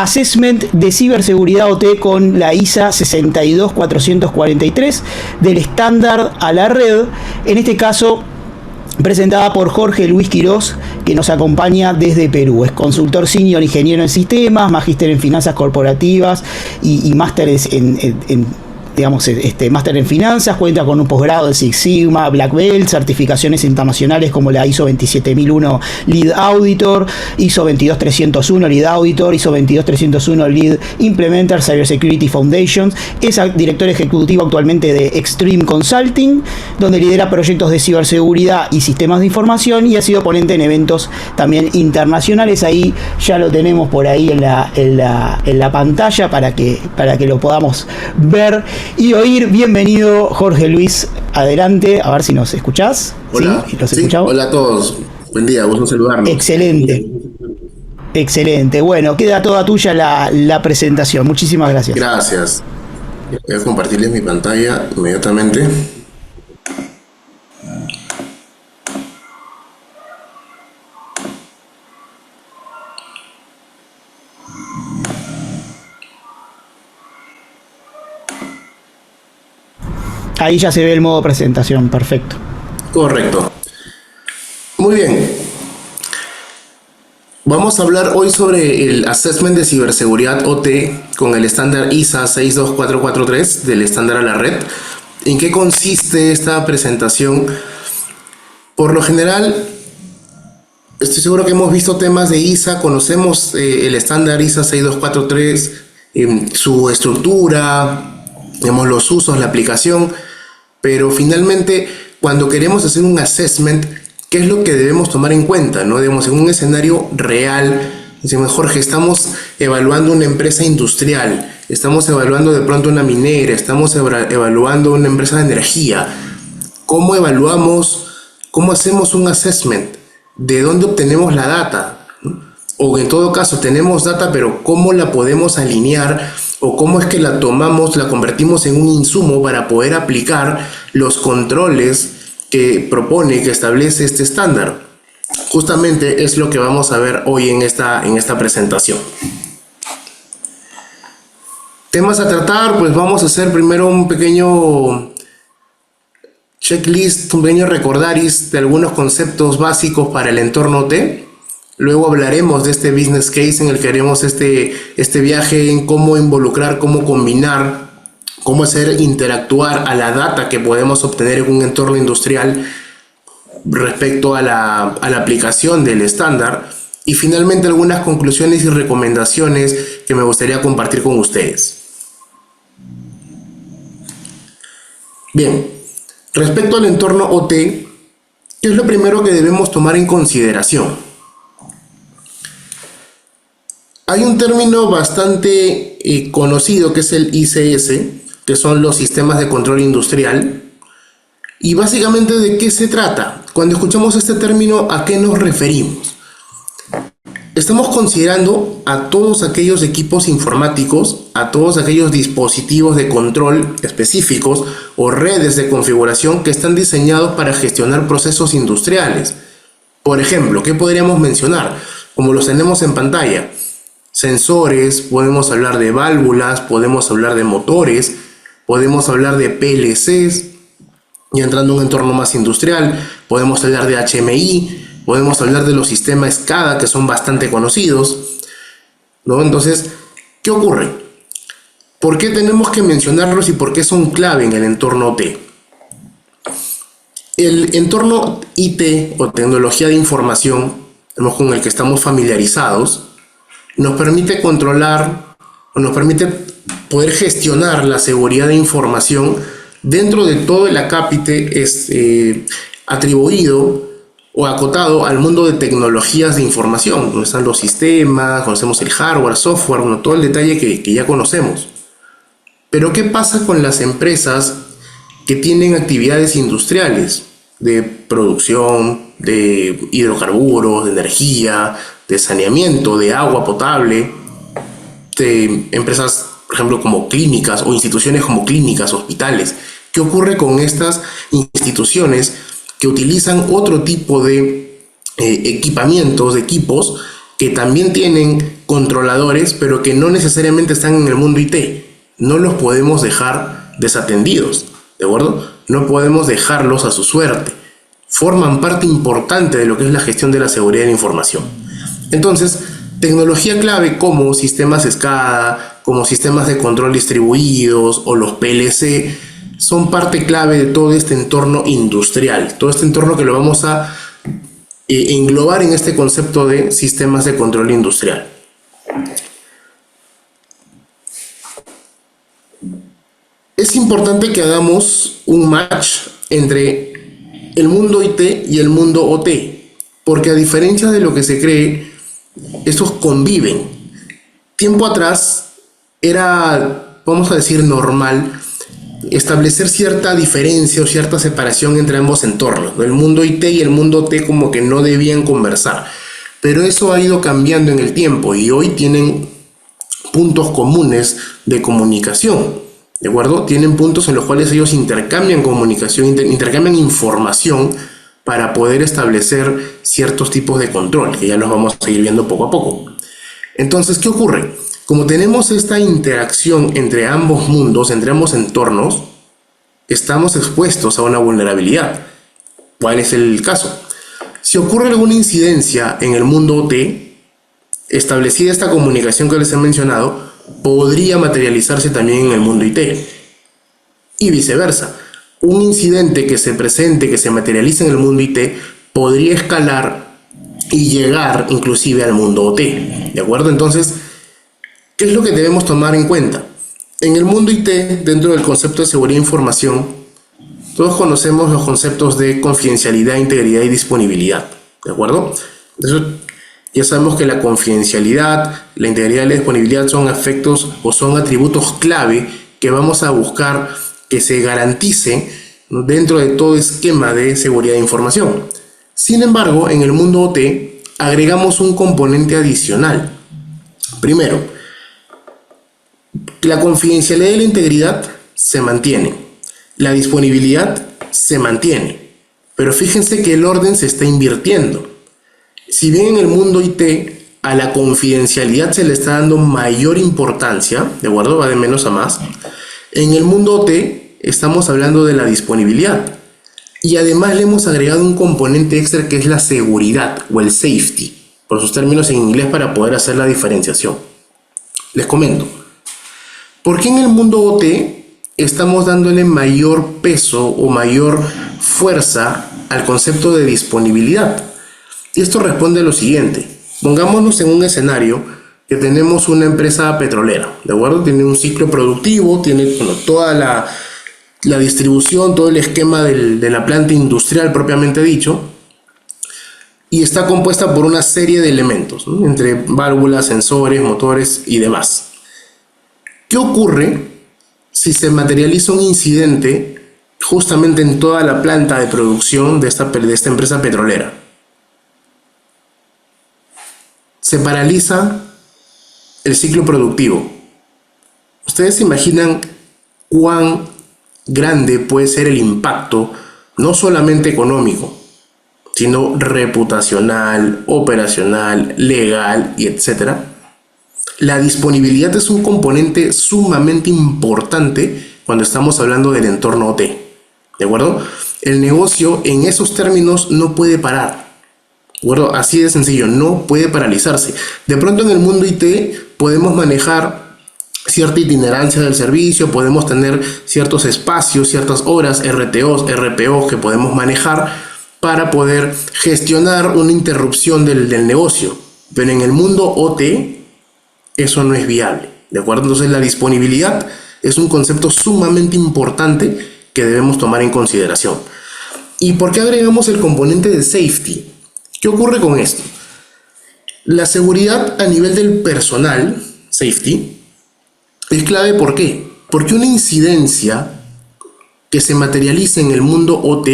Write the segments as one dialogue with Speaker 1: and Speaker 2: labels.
Speaker 1: assessment de ciberseguridad OT con la ISA 62443 del estándar a la red, en este caso presentada por Jorge Luis Quirós, que nos acompaña desde Perú. Es consultor senior ingeniero en sistemas, magíster en finanzas corporativas y máster máster en finanzas, cuenta con un posgrado de Six Sigma, Black Belt, certificaciones internacionales como la ISO 27001 Lead Auditor, ISO 22301 Lead Auditor, ISO 22301 Lead Implementer, Cybersecurity Foundation. Es director ejecutivo actualmente de Extreme Consulting, donde lidera proyectos de ciberseguridad y sistemas de información, y ha sido ponente en eventos también internacionales. Ahí ya lo tenemos por ahí en la pantalla para que lo podamos ver y oír. Bienvenido, Jorge Luis, adelante, a ver si nos escuchás.
Speaker 2: Hola.
Speaker 1: ¿Sí? ¿Los escuchamos?
Speaker 2: Hola a todos, buen día, gusto saludarnos.
Speaker 1: Excelente, bueno, queda toda tuya la presentación, muchísimas gracias.
Speaker 2: Gracias. Voy a compartirles mi pantalla inmediatamente.
Speaker 1: Ahí ya se ve el modo presentación, perfecto.
Speaker 2: Correcto. Muy bien. Vamos a hablar hoy sobre el Assessment de Ciberseguridad OT con el estándar ISA 62443 del estándar a la red. ¿En qué consiste esta presentación? Por lo general, estoy seguro que hemos visto temas de ISA, conocemos el estándar ISA 6243, su estructura, digamos, los usos, la aplicación. Pero finalmente, cuando queremos hacer un assessment, ¿qué es lo que debemos tomar en cuenta? ¿No? Digamos, en un escenario real, decimos, Jorge, estamos evaluando una empresa industrial, estamos evaluando de pronto una minera, estamos evaluando una empresa de energía. ¿Cómo evaluamos, cómo hacemos un assessment? ¿De dónde obtenemos la data? O en todo caso, tenemos data, pero ¿cómo la podemos alinear? ¿O cómo es que la tomamos, la convertimos en un insumo para poder aplicar los controles que propone, que establece este estándar? Justamente es lo que vamos a ver hoy en esta presentación. Temas a tratar, pues vamos a hacer primero un pequeño checklist, un pequeño recordaris de algunos conceptos básicos para el entorno OT. Luego hablaremos de este business case en el que haremos este viaje en cómo involucrar, cómo combinar, cómo hacer interactuar a la data que podemos obtener en un entorno industrial respecto a la aplicación del estándar. Y finalmente algunas conclusiones y recomendaciones que me gustaría compartir con ustedes. Bien, respecto al entorno OT, ¿qué es lo primero que debemos tomar en consideración? Hay un término bastante conocido que es el ICS, que son los sistemas de control industrial. Y básicamente, ¿de qué se trata? Cuando escuchamos este término, ¿a qué nos referimos? Estamos considerando a todos aquellos equipos informáticos, a todos aquellos dispositivos de control específicos o redes de configuración que están diseñados para gestionar procesos industriales. Por ejemplo, ¿qué podríamos mencionar? Como los tenemos en pantalla. Sensores, podemos hablar de válvulas, podemos hablar de motores, podemos hablar de PLCs, y entrando en un entorno más industrial, podemos hablar de HMI, podemos hablar de los sistemas SCADA que son bastante conocidos, ¿no? Entonces, ¿qué ocurre? ¿Por qué tenemos que mencionarlos y por qué son clave en el entorno OT? El entorno IT o tecnología de información, con el que estamos familiarizados, nos permite controlar o nos permite poder gestionar la seguridad de información dentro de todo el acápite atribuido o acotado al mundo de tecnologías de información, donde están los sistemas, conocemos el hardware, software, bueno, todo el detalle que ya conocemos. Pero ¿qué pasa con las empresas que tienen actividades industriales de producción, de hidrocarburos, de energía, de saneamiento, de agua potable, de empresas, por ejemplo, como clínicas o instituciones como clínicas, hospitales? ¿Qué ocurre con estas instituciones que utilizan otro tipo de equipamientos, de equipos que también tienen controladores, pero que no necesariamente están en el mundo IT. No los podemos dejar desatendidos, ¿de acuerdo? No podemos dejarlos a su suerte. Forman parte importante de lo que es la gestión de la seguridad de la información. Entonces, tecnología clave como sistemas SCADA, como sistemas de control distribuidos o los PLC, son parte clave de todo este entorno industrial, todo este entorno que lo vamos a englobar en este concepto de sistemas de control industrial. Es importante que hagamos un match entre el mundo IT y el mundo OT, porque a diferencia de lo que se cree, estos conviven. Tiempo atrás era, vamos a decir, normal establecer cierta diferencia o cierta separación entre ambos entornos. El mundo IT y el mundo OT como que no debían conversar, pero eso ha ido cambiando en el tiempo y hoy tienen puntos comunes de comunicación, ¿de acuerdo? Tienen puntos en los cuales ellos intercambian comunicación, intercambian información para poder establecer ciertos tipos de control, que ya los vamos a ir viendo poco a poco. Entonces, ¿qué ocurre? Como tenemos esta interacción entre ambos mundos, entre ambos entornos, estamos expuestos a una vulnerabilidad. ¿Cuál es el caso? Si ocurre alguna incidencia en el mundo OT, establecida esta comunicación que les he mencionado, podría materializarse también en el mundo IT. Y viceversa. Un incidente que se presente, que se materialice en el mundo IT, podría escalar y llegar inclusive al mundo OT. ¿De acuerdo? Entonces, ¿qué es lo que debemos tomar en cuenta? En el mundo IT, dentro del concepto de seguridad de información, todos conocemos los conceptos de confidencialidad, integridad y disponibilidad. ¿De acuerdo? Eso, ya sabemos que la confidencialidad, la integridad y la disponibilidad son aspectos o son atributos clave que vamos a buscar que se garantice dentro de todo esquema de seguridad de información. Sin embargo, en el mundo OT agregamos un componente adicional. Primero, la confidencialidad y la integridad se mantienen. La disponibilidad se mantiene. Pero fíjense que el orden se está invirtiendo. Si bien en el mundo IT a la confidencialidad se le está dando mayor importancia, ¿de acuerdo? Va de menos a más. En el mundo OT estamos hablando de la disponibilidad. Y además le hemos agregado un componente extra que es la seguridad o el safety, por sus términos en inglés, para poder hacer la diferenciación. Les comento. ¿Por qué en el mundo OT estamos dándole mayor peso o mayor fuerza al concepto de disponibilidad? Y esto responde a lo siguiente. Pongámonos en un escenario que tenemos una empresa petrolera, ¿de acuerdo? Tiene un ciclo productivo, tiene toda la distribución, todo el esquema de la planta industrial propiamente dicho, y está compuesta por una serie de elementos, ¿no? Entre válvulas, sensores, motores y demás. ¿Qué ocurre si se materializa un incidente justamente en toda la planta de producción de esta empresa petrolera? Se paraliza el ciclo productivo. ¿Ustedes se imaginan cuán grande puede ser el impacto, no solamente económico, sino reputacional, operacional, legal y etcétera? La disponibilidad es un componente sumamente importante cuando estamos hablando del entorno OT, ¿de acuerdo? El negocio en esos términos no puede parar. Bueno, así de sencillo, no puede paralizarse. De pronto en el mundo IT podemos manejar cierta itinerancia del servicio, podemos tener ciertos espacios, ciertas horas, RTOs, RPOs que podemos manejar para poder gestionar una interrupción del negocio. Pero en el mundo OT eso no es viable, ¿de acuerdo? Entonces la disponibilidad es un concepto sumamente importante que debemos tomar en consideración. ¿Y por qué agregamos el componente de safety? ¿Qué ocurre con esto? La seguridad a nivel del personal, safety, es clave. ¿Por qué? Porque una incidencia que se materialice en el mundo OT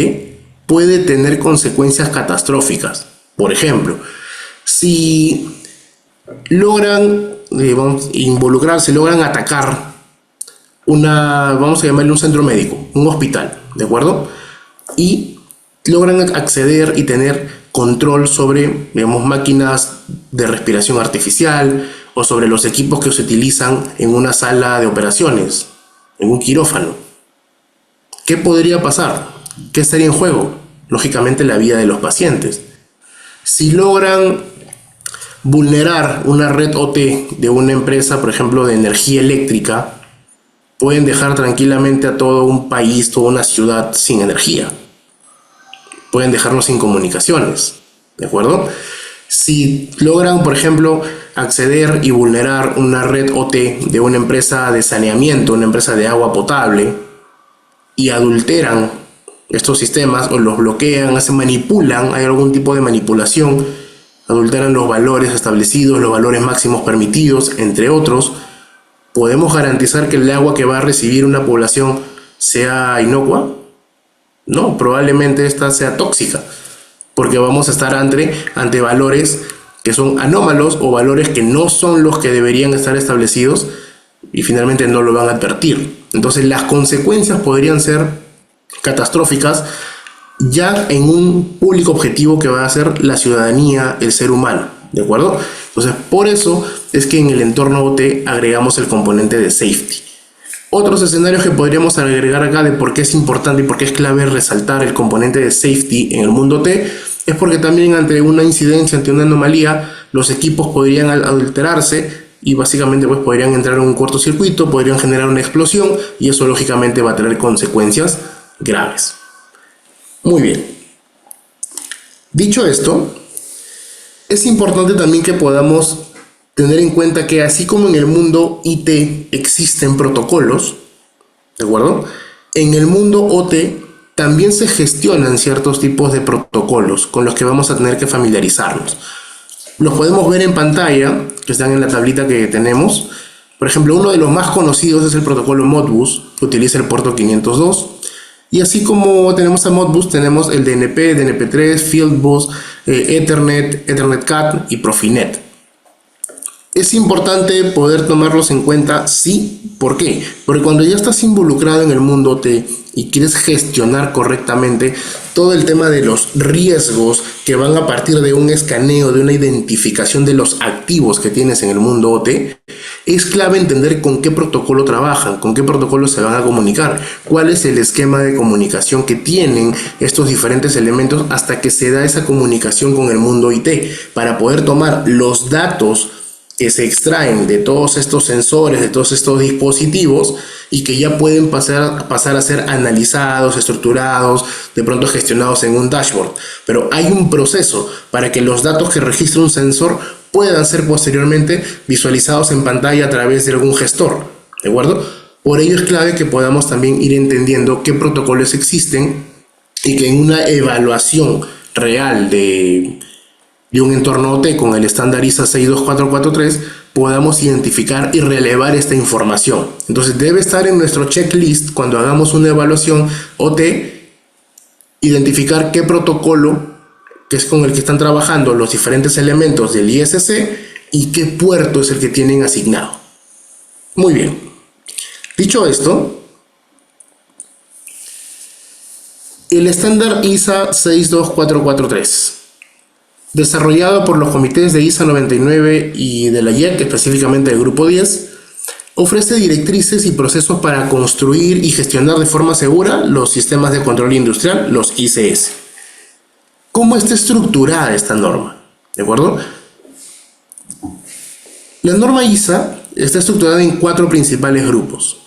Speaker 2: puede tener consecuencias catastróficas. Por ejemplo, si logran involucrarse, logran atacar vamos a llamarle un centro médico, un hospital, ¿de acuerdo? Y logran acceder y tener control sobre, digamos, máquinas de respiración artificial o sobre los equipos que se utilizan en una sala de operaciones, en un quirófano. ¿Qué podría pasar? ¿Qué estaría en juego? Lógicamente la vida de los pacientes. Si logran vulnerar una red OT de una empresa, por ejemplo, de energía eléctrica, pueden dejar tranquilamente a todo un país, toda una ciudad sin energía. Pueden dejarnos sin comunicaciones, ¿de acuerdo? Si logran, por ejemplo, acceder y vulnerar una red OT de una empresa de saneamiento, una empresa de agua potable, y adulteran estos sistemas o los bloquean, se manipulan, hay algún tipo de manipulación, adulteran los valores establecidos, los valores máximos permitidos, entre otros, ¿podemos garantizar que el agua que va a recibir una población sea inocua? No, probablemente esta sea tóxica, porque vamos a estar ante valores que son anómalos o valores que no son los que deberían estar establecidos y finalmente no lo van a advertir. Entonces las consecuencias podrían ser catastróficas ya en un público objetivo que va a ser la ciudadanía, el ser humano, ¿de acuerdo? Entonces por eso es que en el entorno OT agregamos el componente de safety. Otros escenarios que podríamos agregar acá de por qué es importante y por qué es clave resaltar el componente de safety en el mundo OT es porque también ante una incidencia, ante una anomalía, los equipos podrían adulterarse y básicamente pues podrían entrar en un cortocircuito, podrían generar una explosión y eso lógicamente va a tener consecuencias graves. Muy bien. Dicho esto, es importante también que podamos tener en cuenta que así como en el mundo IT existen protocolos, ¿de acuerdo? En el mundo OT también se gestionan ciertos tipos de protocolos con los que vamos a tener que familiarizarnos. Los podemos ver en pantalla, que están en la tablita que tenemos. Por ejemplo, uno de los más conocidos es el protocolo Modbus, que utiliza el puerto 502. Y así como tenemos a Modbus, tenemos el DNP, DNP3, Fieldbus, Ethernet, Ethernet CAT y Profinet. Es importante poder tomarlos en cuenta, sí. ¿Por qué? Porque cuando ya estás involucrado en el mundo OT y quieres gestionar correctamente todo el tema de los riesgos que van a partir de un escaneo, de una identificación de los activos que tienes en el mundo OT, es clave entender con qué protocolo trabajan, con qué protocolo se van a comunicar, cuál es el esquema de comunicación que tienen estos diferentes elementos hasta que se da esa comunicación con el mundo IT, para poder tomar los datos que se extraen de todos estos sensores, de todos estos dispositivos y que ya pueden pasar a ser analizados, estructurados, de pronto gestionados en un dashboard. Pero hay un proceso para que los datos que registra un sensor puedan ser posteriormente visualizados en pantalla a través de algún gestor, ¿de acuerdo? Por ello es clave que podamos también ir entendiendo qué protocolos existen y que en una evaluación real de un entorno OT con el estándar ISA 62443 podamos identificar y relevar esta información. Entonces debe estar en nuestro checklist cuando hagamos una evaluación OT, identificar qué protocolo que es con el que están trabajando los diferentes elementos del ISC y qué puerto es el que tienen asignado. Muy bien. Dicho esto, el estándar ISA 62443 desarrollado por los comités de ISA 99 y de la IEC, específicamente del grupo 10, ofrece directrices y procesos para construir y gestionar de forma segura los sistemas de control industrial, los ICS. ¿Cómo está estructurada esta norma? ¿De acuerdo? La norma ISA está estructurada en 4 principales grupos: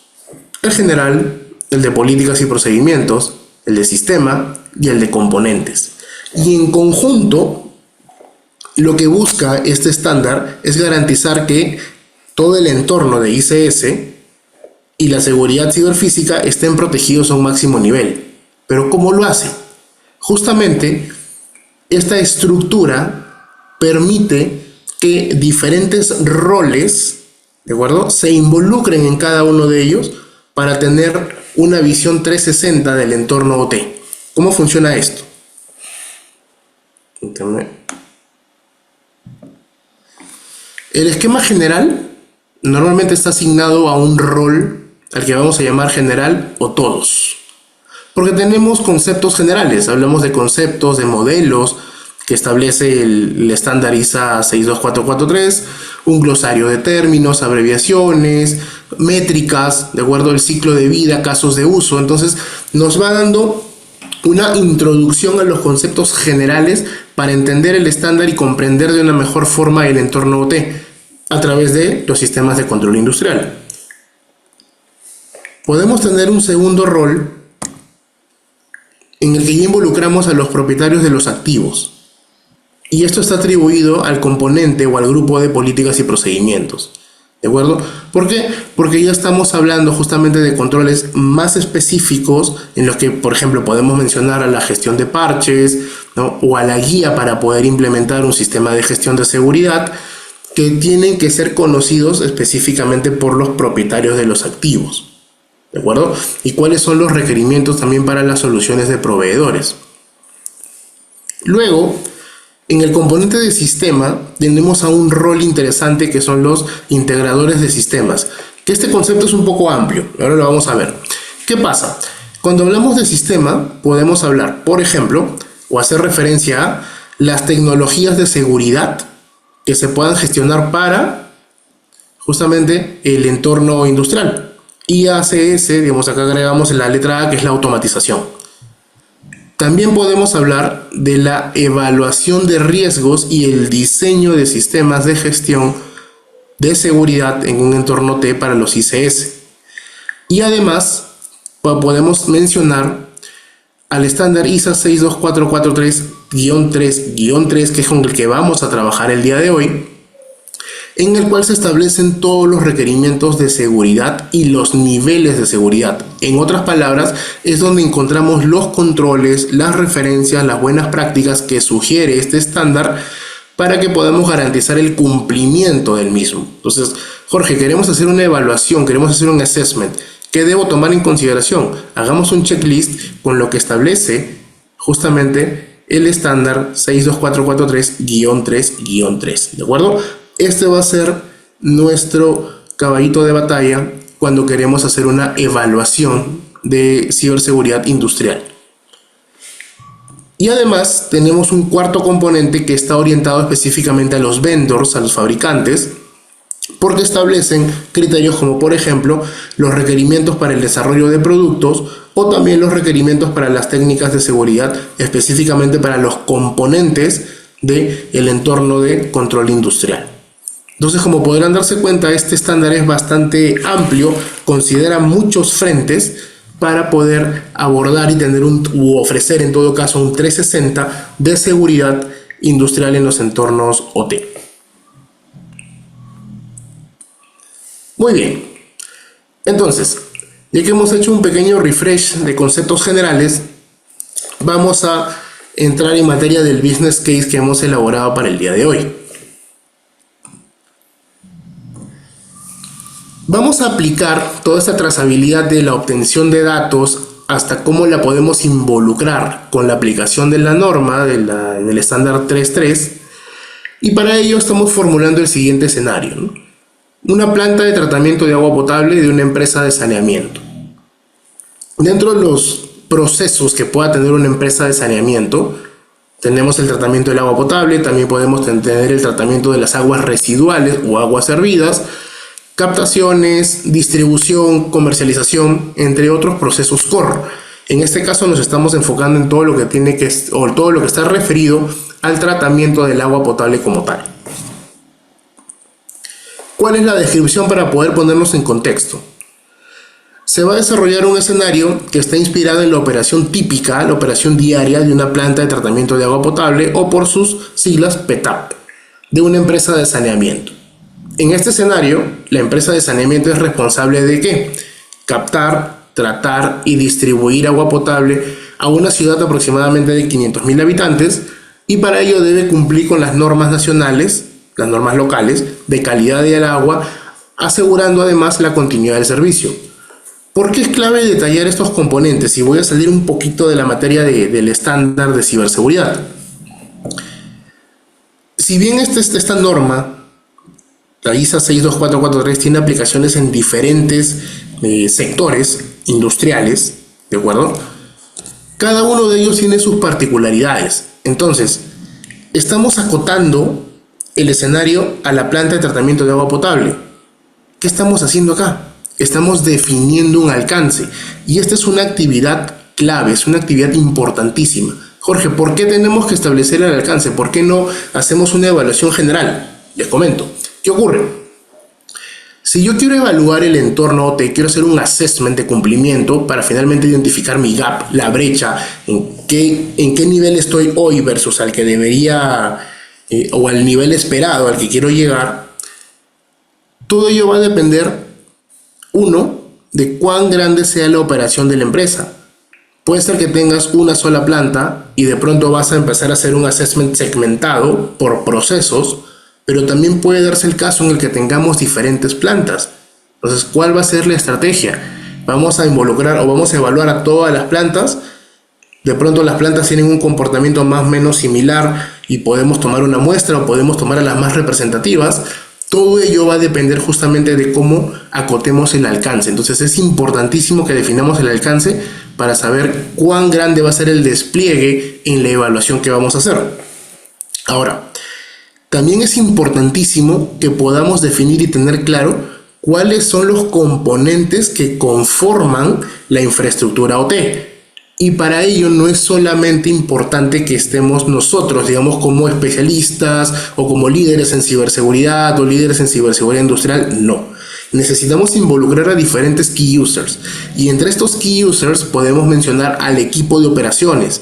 Speaker 2: el general, el de políticas y procedimientos, el de sistema y el de componentes. Y en conjunto, lo que busca este estándar es garantizar que todo el entorno de ICS y la seguridad ciberfísica estén protegidos a un máximo nivel. ¿Pero cómo lo hace? Justamente, esta estructura permite que diferentes roles, ¿de acuerdo?, se involucren en cada uno de ellos para tener una visión 360 del entorno OT. ¿Cómo funciona esto? El esquema general normalmente está asignado a un rol al que vamos a llamar general o todos, porque tenemos conceptos generales, hablamos de conceptos, de modelos que establece el estándar ISA 62443, un glosario de términos, abreviaciones, métricas, de acuerdo al ciclo de vida, casos de uso. Entonces nos va dando una introducción a los conceptos generales para entender el estándar y comprender de una mejor forma el entorno OT a través de los sistemas de control industrial. Podemos tener un segundo rol en el que ya involucramos a los propietarios de los activos. Y esto está atribuido al componente o al grupo de políticas y procedimientos. ¿De acuerdo? ¿Por qué? Porque ya estamos hablando justamente de controles más específicos en los que, por ejemplo, podemos mencionar a la gestión de parches, ¿no? O a la guía para poder implementar un sistema de gestión de seguridad que tienen que ser conocidos específicamente por los propietarios de los activos. ¿De acuerdo? Y cuáles son los requerimientos también para las soluciones de proveedores. Luego, en el componente de sistema tenemos a un rol interesante que son los integradores de sistemas, que este concepto es un poco amplio, ahora lo vamos a ver. ¿Qué pasa? Cuando hablamos de sistema podemos hablar, por ejemplo, o hacer referencia a las tecnologías de seguridad que se puedan gestionar para justamente el entorno industrial. IACS, digamos, acá agregamos la letra A, que es la automatización. También podemos hablar de la evaluación de riesgos y el diseño de sistemas de gestión de seguridad en un entorno T para los ICS. Y además podemos mencionar al estándar ISA 62443-3-3, que es con el que vamos a trabajar el día de hoy, en el cual se establecen todos los requerimientos de seguridad y los niveles de seguridad. En otras palabras, es donde encontramos los controles, las referencias, las buenas prácticas que sugiere este estándar para que podamos garantizar el cumplimiento del mismo. Entonces, Jorge, queremos hacer una evaluación, queremos hacer un assessment. ¿Qué debo tomar en consideración? Hagamos un checklist con lo que establece justamente el estándar 62443-3-3, ¿de acuerdo? Este va a ser nuestro caballito de batalla cuando queremos hacer una evaluación de ciberseguridad industrial. Y además tenemos un cuarto componente que está orientado específicamente a los vendors, a los fabricantes, porque establecen criterios como, por ejemplo, los requerimientos para el desarrollo de productos o también los requerimientos para las técnicas de seguridad, específicamente para los componentes del entorno de control industrial. Entonces, como podrán darse cuenta, este estándar es bastante amplio, considera muchos frentes para poder abordar y tener u ofrecer en todo caso un 360 de seguridad industrial en los entornos OT. Muy bien, entonces, ya que hemos hecho un pequeño refresh de conceptos generales, vamos a entrar en materia del business case que hemos elaborado para el día de hoy. Vamos a aplicar toda esta trazabilidad de la obtención de datos hasta cómo la podemos involucrar con la aplicación de la norma del estándar 3.3, y para ello estamos formulando el siguiente escenario, ¿no? Una planta de tratamiento de agua potable de una empresa de saneamiento. Dentro de los procesos que pueda tener una empresa de saneamiento, tenemos el tratamiento del agua potable, también podemos tener el tratamiento de las aguas residuales o aguas hervidas, captaciones, distribución, comercialización, entre otros procesos core. En este caso nos estamos enfocando en todo lo que todo lo que está referido al tratamiento del agua potable como tal. ¿Cuál es la descripción para poder ponernos en contexto? Se va a desarrollar un escenario que está inspirado en la operación típica, la operación diaria de una planta de tratamiento de agua potable, o por sus siglas PETAP, de una empresa de saneamiento. En este escenario, la empresa de saneamiento es responsable de ¿qué? Captar, tratar y distribuir agua potable a una ciudad de aproximadamente de 500.000 habitantes, y para ello debe cumplir con las normas nacionales, las normas locales de calidad del agua, asegurando además la continuidad del servicio. ¿Por qué es clave detallar estos componentes? Y voy a salir un poquito de la materia del estándar de ciberseguridad. Si bien esta norma, la ISA 62443, tiene aplicaciones en diferentes sectores industriales, ¿de acuerdo? Cada uno de ellos tiene sus particularidades. Entonces, Estamos acotando el escenario a la planta de tratamiento de agua potable. ¿Qué estamos haciendo acá? Estamos definiendo un alcance, y esta es una actividad clave, es una actividad importantísima. Jorge, ¿por qué tenemos que establecer el alcance? ¿Por qué no hacemos una evaluación general? Les comento. ¿Qué ocurre? Si yo quiero evaluar el entorno OT, quiero hacer un assessment de cumplimiento para finalmente identificar mi gap, la brecha, en qué nivel estoy hoy versus al que debería, o al nivel esperado al que quiero llegar, todo ello va a depender, uno, de cuán grande sea la operación de la empresa. Puede ser que tengas una sola planta y de pronto vas a empezar a hacer un assessment segmentado por procesos, pero también puede darse el caso en el que tengamos diferentes plantas. Entonces, ¿cuál va a ser la estrategia? ¿Vamos a involucrar o vamos a evaluar a todas las plantas? De pronto las plantas tienen un comportamiento más o menos similar y podemos tomar una muestra o podemos tomar a las más representativas. Todo ello va a depender justamente de cómo acotemos el alcance. Entonces es importantísimo que definamos el alcance para saber cuán grande va a ser el despliegue en la evaluación que vamos a hacer. Ahora, también es importantísimo que podamos definir y tener claro cuáles son los componentes que conforman la infraestructura OT. Y para ello no es solamente importante que estemos nosotros, digamos, como especialistas o como líderes en ciberseguridad o líderes en ciberseguridad industrial, no. Necesitamos involucrar a diferentes key users. Y entre estos key users podemos mencionar al equipo de operaciones.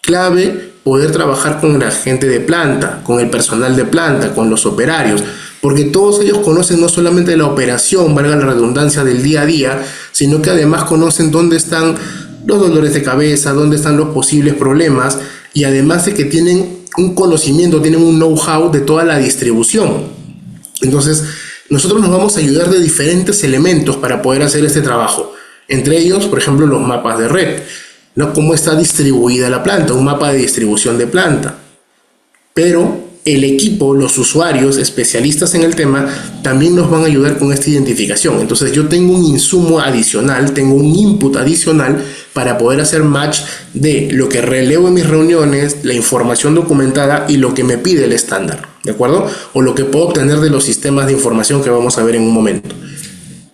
Speaker 2: Clave poder trabajar con la gente de planta, con el personal de planta, con los operarios, porque todos ellos conocen no solamente la operación, valga la redundancia, del día a día, sino que además conocen dónde están los dolores de cabeza, dónde están los posibles problemas, y además de que tienen un conocimiento, tienen un know-how de toda la distribución. Entonces, nosotros nos vamos a ayudar de diferentes elementos para poder hacer este trabajo. Entre ellos, por ejemplo, los mapas de red, ¿no? Cómo está distribuida la planta, un mapa de distribución de planta. Pero el equipo, los usuarios, especialistas en el tema, también nos van a ayudar con esta identificación. Entonces yo tengo un insumo adicional, tengo un input adicional para poder hacer match de lo que relevo en mis reuniones, la información documentada y lo que me pide el estándar, ¿de acuerdo? O lo que puedo obtener de los sistemas de información que vamos a ver en un momento.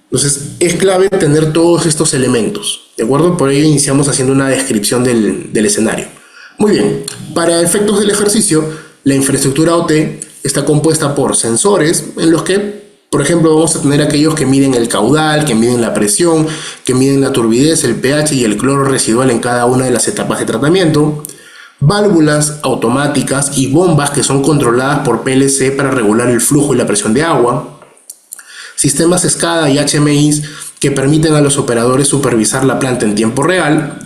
Speaker 2: Entonces es clave tener todos estos elementos, ¿de acuerdo? Por ello iniciamos haciendo una descripción del escenario. Muy bien, para efectos del ejercicio, la infraestructura OT está compuesta por sensores en los que, por ejemplo, vamos a tener aquellos que miden el caudal, que miden la presión, que miden la turbidez, el pH y el cloro residual en cada una de las etapas de tratamiento, válvulas automáticas y bombas que son controladas por PLC para regular el flujo y la presión de agua, sistemas SCADA y HMIs que permiten a los operadores supervisar la planta en tiempo real,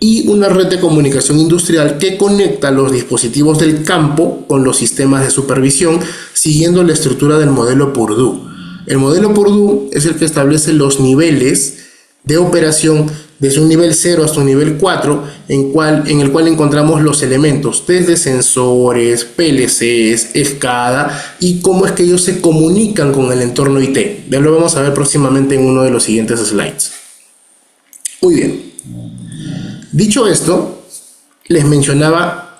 Speaker 2: y una red de comunicación industrial que conecta los dispositivos del campo con los sistemas de supervisión siguiendo la estructura del modelo Purdue. El modelo Purdue es el que establece los niveles de operación desde un nivel 0 hasta un nivel 4 en el cual encontramos los elementos desde sensores, PLCs, SCADA y cómo es que ellos se comunican con el entorno IT. Ya lo vamos a ver próximamente en uno de los siguientes slides. Muy bien. Dicho esto, les mencionaba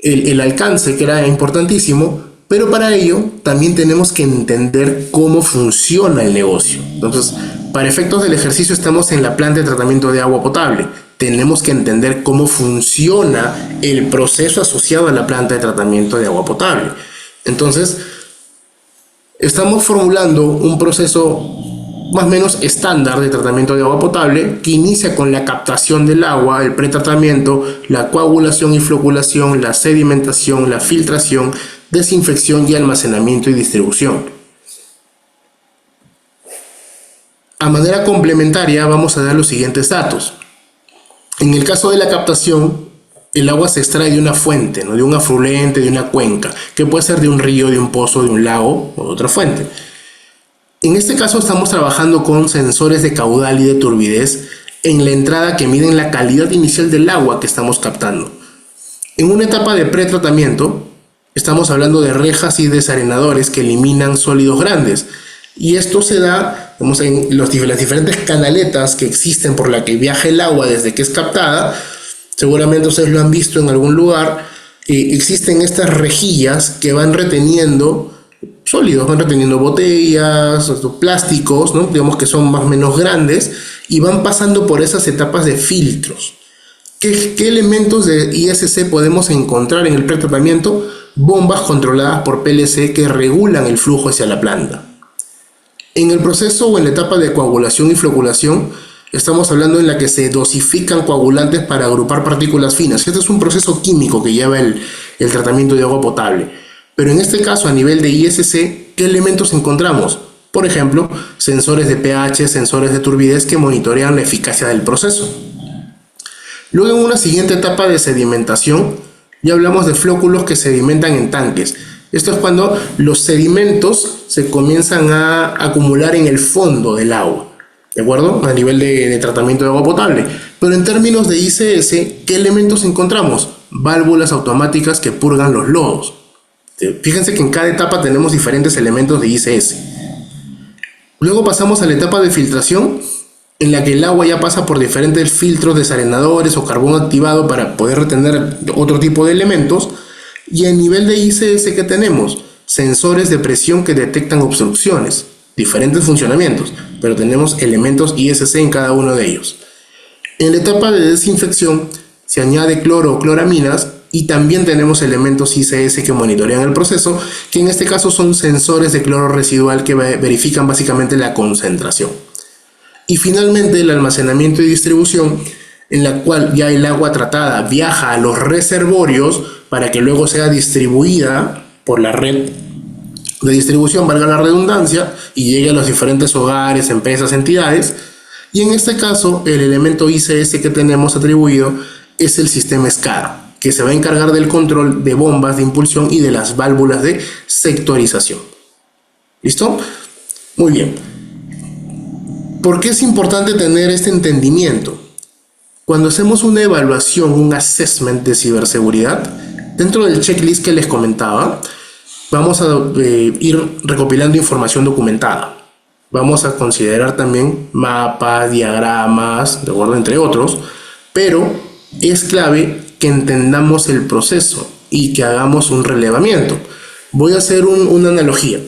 Speaker 2: el alcance, que era importantísimo, pero para ello también tenemos que entender cómo funciona el negocio. Entonces, para efectos del ejercicio estamos en la planta de tratamiento de agua potable. Tenemos que entender cómo funciona el proceso asociado a la planta de tratamiento de agua potable. Entonces, estamos formulando un proceso más o menos estándar de tratamiento de agua potable que inicia con la captación del agua, el pretratamiento, la coagulación y floculación, la sedimentación, la filtración, desinfección y almacenamiento y distribución. A manera complementaria vamos a dar los siguientes datos. En el caso de la captación, el agua se extrae de una fuente, ¿no? De un afluente, de una cuenca, que puede ser de un río, de un pozo, de un lago o de otra fuente. En este caso estamos trabajando con sensores de caudal y de turbidez en la entrada que miden la calidad inicial del agua que estamos captando. En una etapa de pretratamiento estamos hablando de rejas y desarenadores que eliminan sólidos grandes, y esto se da, digamos, en las diferentes canaletas que existen por la que viaja el agua desde que es captada. Seguramente ustedes lo han visto en algún lugar. existen estas rejillas que van reteniendo sólidos, van reteniendo botellas, estos plásticos, ¿no? Digamos que son más o menos grandes y van pasando por esas etapas de filtros. ¿Qué elementos de ISC podemos encontrar en el pretratamiento? Bombas controladas por PLC que regulan el flujo hacia la planta. En el proceso o en la etapa de coagulación y floculación, estamos hablando en la que se dosifican coagulantes para agrupar partículas finas. Este es un proceso químico que lleva el tratamiento de agua potable. Pero en este caso, a nivel de ISC, ¿qué elementos encontramos? Por ejemplo, sensores de pH, sensores de turbidez que monitorean la eficacia del proceso. Luego, en una siguiente etapa de sedimentación, ya hablamos de flóculos que sedimentan en tanques. Esto es cuando los sedimentos se comienzan a acumular en el fondo del agua, ¿de acuerdo? A nivel de tratamiento de agua potable. Pero en términos de ICS, ¿qué elementos encontramos? Válvulas automáticas que purgan los lodos. Fíjense que en cada etapa tenemos diferentes elementos de ICS. Luego pasamos a la etapa de filtración, en la que el agua ya pasa por diferentes filtros desarenadores o carbón activado para poder retener otro tipo de elementos. Y a nivel de ICS, ¿qué tenemos? Sensores de presión que detectan obstrucciones, diferentes funcionamientos, pero tenemos elementos ISC en cada uno de ellos. En la etapa de desinfección se añade cloro o cloraminas y también tenemos elementos ICS que monitorean el proceso, que en este caso son sensores de cloro residual que verifican básicamente la concentración. Y finalmente el almacenamiento y distribución, en la cual ya el agua tratada viaja a los reservorios para que luego sea distribuida por la red de distribución, valga la redundancia, y llegue a los diferentes hogares, empresas, entidades. Y en este caso, el elemento ICS que tenemos atribuido es el sistema SCADA, que se va a encargar del control de bombas de impulsión y de las válvulas de sectorización. ¿Listo? Muy bien. ¿Por qué es importante tener este entendimiento? Cuando hacemos una evaluación, un assessment de ciberseguridad, dentro del checklist que les comentaba, vamos a ir recopilando información documentada. Vamos a considerar también mapas, diagramas, de acuerdo, entre otros, pero es clave que entendamos el proceso y que hagamos un relevamiento. Voy a hacer una analogía.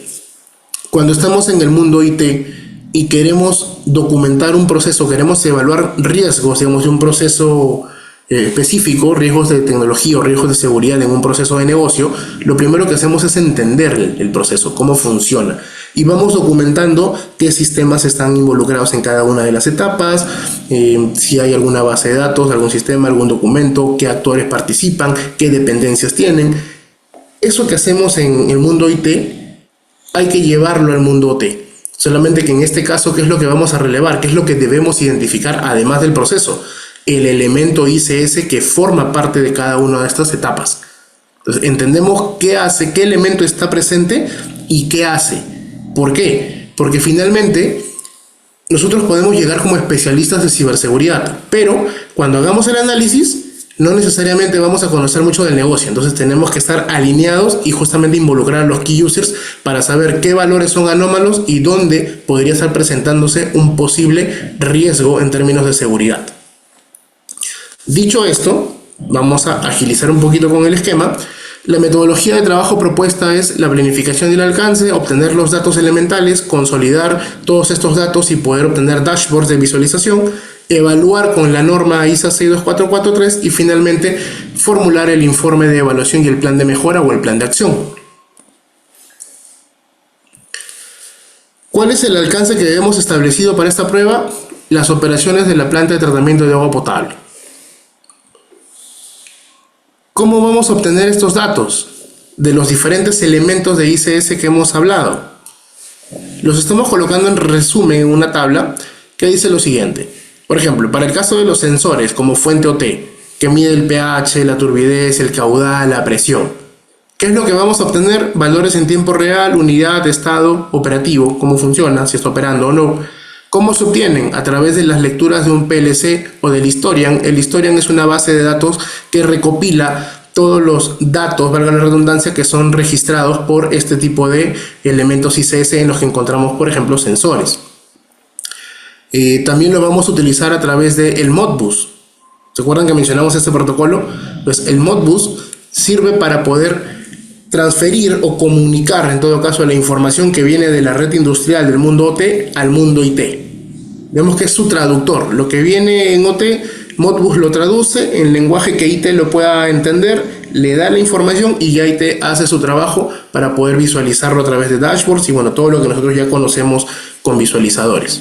Speaker 2: Cuando estamos en el mundo IT y queremos documentar un proceso, queremos evaluar riesgos, digamos, de un proceso específico, riesgos de tecnología o riesgos de seguridad en un proceso de negocio, lo primero que hacemos es entender el proceso, cómo funciona. Y vamos documentando qué sistemas están involucrados en cada una de las etapas, si hay alguna base de datos, algún sistema, algún documento, qué actores participan, qué dependencias tienen. Eso que hacemos en el mundo IT hay que llevarlo al mundo OT. Solamente que en este caso, ¿qué es lo que vamos a relevar? ¿Qué es lo que debemos identificar además del proceso? El elemento ICS que forma parte de cada una de estas etapas. Entonces, entendemos qué hace, qué elemento está presente y qué hace. ¿Por qué? Porque finalmente nosotros podemos llegar como especialistas de ciberseguridad, pero cuando hagamos el análisis no necesariamente vamos a conocer mucho del negocio. Entonces tenemos que estar alineados y justamente involucrar a los key users para saber qué valores son anómalos y dónde podría estar presentándose un posible riesgo en términos de seguridad. Dicho esto, vamos a agilizar un poquito con el esquema. La metodología de trabajo propuesta es la planificación y el alcance, obtener los datos elementales, consolidar todos estos datos y poder obtener dashboards de visualización, evaluar con la norma ISA 62443 y finalmente formular el informe de evaluación y el plan de mejora o el plan de acción. ¿Cuál es el alcance que debemos establecido para esta prueba? Las operaciones de la planta de tratamiento de agua potable. ¿Cómo vamos a obtener estos datos? De los diferentes elementos de ICS que hemos hablado. Los estamos colocando en resumen en una tabla que dice lo siguiente. Por ejemplo, para el caso de los sensores como fuente OT, que mide el pH, la turbidez, el caudal, la presión. ¿Qué es lo que vamos a obtener? Valores en tiempo real, unidad, estado, operativo, cómo funciona, si está operando o no. ¿Cómo se obtienen? A través de las lecturas de un PLC o del Historian. El Historian es una base de datos que recopila todos los datos, valga la redundancia, que son registrados por este tipo de elementos ICS en los que encontramos, por ejemplo, sensores. También lo vamos a utilizar a través del Modbus. ¿Se acuerdan que mencionamos este protocolo? Pues el Modbus sirve para poder transferir o comunicar, en todo caso, la información que viene de la red industrial del mundo OT al mundo IT. Vemos que es su traductor. Lo que viene en OT, Modbus lo traduce en lenguaje que IT lo pueda entender, le da la información y ya IT hace su trabajo para poder visualizarlo a través de dashboards y bueno, todo lo que nosotros ya conocemos con visualizadores.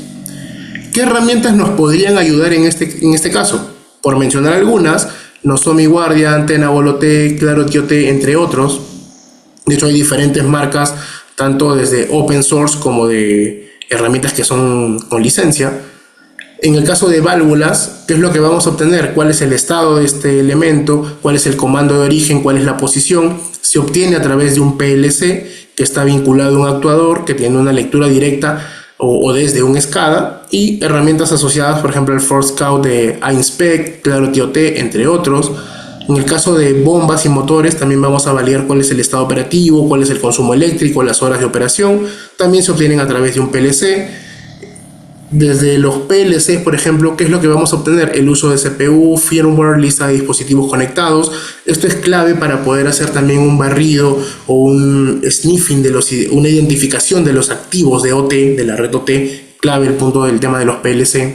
Speaker 2: ¿Qué herramientas nos podrían ayudar en este caso? Por mencionar algunas, Nozomi Guardian, Tenable OT, Clarity OT, entre otros. De hecho, hay diferentes marcas, tanto desde open source como de herramientas que son con licencia. En el caso de válvulas, ¿qué es lo que vamos a obtener? ¿Cuál es el estado de este elemento? ¿Cuál es el comando de origen? ¿Cuál es la posición? Se obtiene a través de un PLC que está vinculado a un actuador, que tiene una lectura directa o desde un SCADA, y herramientas asociadas, por ejemplo, el Force Scout de iInspect, Clarity OT, entre otros. En el caso de bombas y motores, también vamos a validar cuál es el estado operativo, cuál es el consumo eléctrico, las horas de operación. También se obtienen a través de un PLC. Desde los PLCs, por ejemplo, ¿qué es lo que vamos a obtener? El uso de CPU, firmware, lista de dispositivos conectados. Esto es clave para poder hacer también un barrido o un sniffing, una identificación de los activos de OT, de la red OT. Clave el punto del tema de los PLC.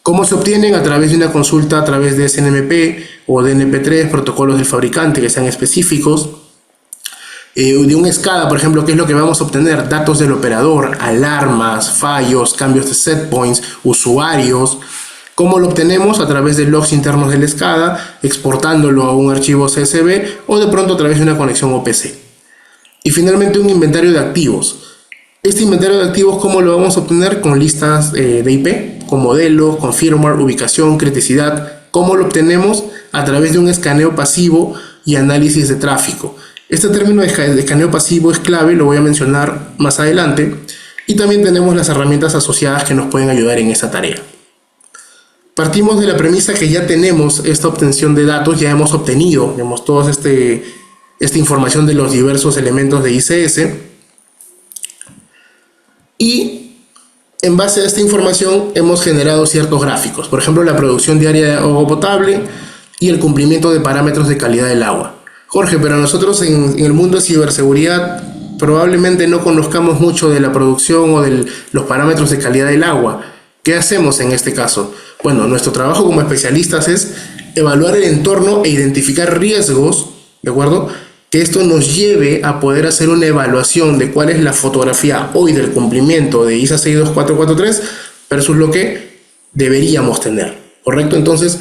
Speaker 2: ¿Cómo se obtienen? A través de una consulta a través de SNMP o DNP3, protocolos del fabricante que sean específicos. De un SCADA, por ejemplo, ¿qué es lo que vamos a obtener? Datos del operador, alarmas, fallos, cambios de set points, usuarios. ¿Cómo lo obtenemos? A través de logs internos del SCADA, exportándolo a un archivo CSV o de pronto a través de una conexión OPC. Y finalmente un inventario de activos. Este inventario de activos, ¿cómo lo vamos a obtener? Con listas de IP, con modelos, con firmware, ubicación, criticidad. ¿Cómo lo obtenemos? A través de un escaneo pasivo y análisis de tráfico. Este término de escaneo pasivo es clave, lo voy a mencionar más adelante. Y también tenemos las herramientas asociadas que nos pueden ayudar en esta tarea. Partimos de la premisa que ya tenemos esta obtención de datos, ya hemos obtenido, digamos, toda esta información de los diversos elementos de ICS. Y en base a esta información hemos generado ciertos gráficos. Por ejemplo, la producción diaria de agua potable y el cumplimiento de parámetros de calidad del agua. Jorge, pero nosotros en el mundo de ciberseguridad probablemente no conozcamos mucho de la producción o de los parámetros de calidad del agua. ¿Qué hacemos en este caso? Bueno, nuestro trabajo como especialistas es evaluar el entorno e identificar riesgos, ¿de acuerdo? Que esto nos lleve a poder hacer una evaluación de cuál es la fotografía hoy del cumplimiento de ISA 62443 versus lo que deberíamos tener, ¿correcto? Entonces,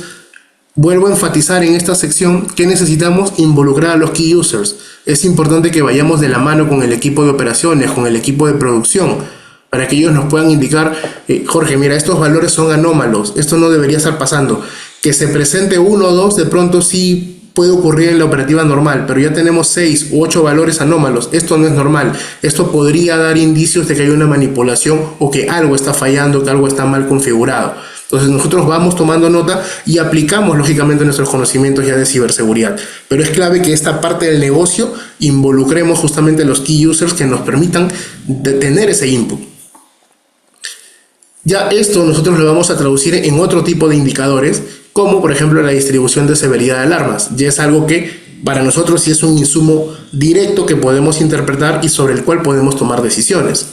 Speaker 2: vuelvo a enfatizar en esta sección que necesitamos involucrar a los key users. Es importante que vayamos de la mano con el equipo de operaciones, con el equipo de producción, para que ellos nos puedan indicar, Jorge, mira, estos valores son anómalos, esto no debería estar pasando. Que se presente 1 o 2, de pronto sí puede ocurrir en la operativa normal, pero ya tenemos 6 u 8 valores anómalos. Esto no es normal. Esto podría dar indicios de que hay una manipulación o que algo está fallando, que algo está mal configurado. Entonces nosotros vamos tomando nota y aplicamos lógicamente nuestros conocimientos ya de ciberseguridad. Pero es clave que esta parte del negocio involucremos justamente a los key users que nos permitan tener ese input. Ya esto nosotros lo vamos a traducir en otro tipo de indicadores, como por ejemplo la distribución de severidad de alarmas. Ya es algo que para nosotros sí es un insumo directo que podemos interpretar y sobre el cual podemos tomar decisiones.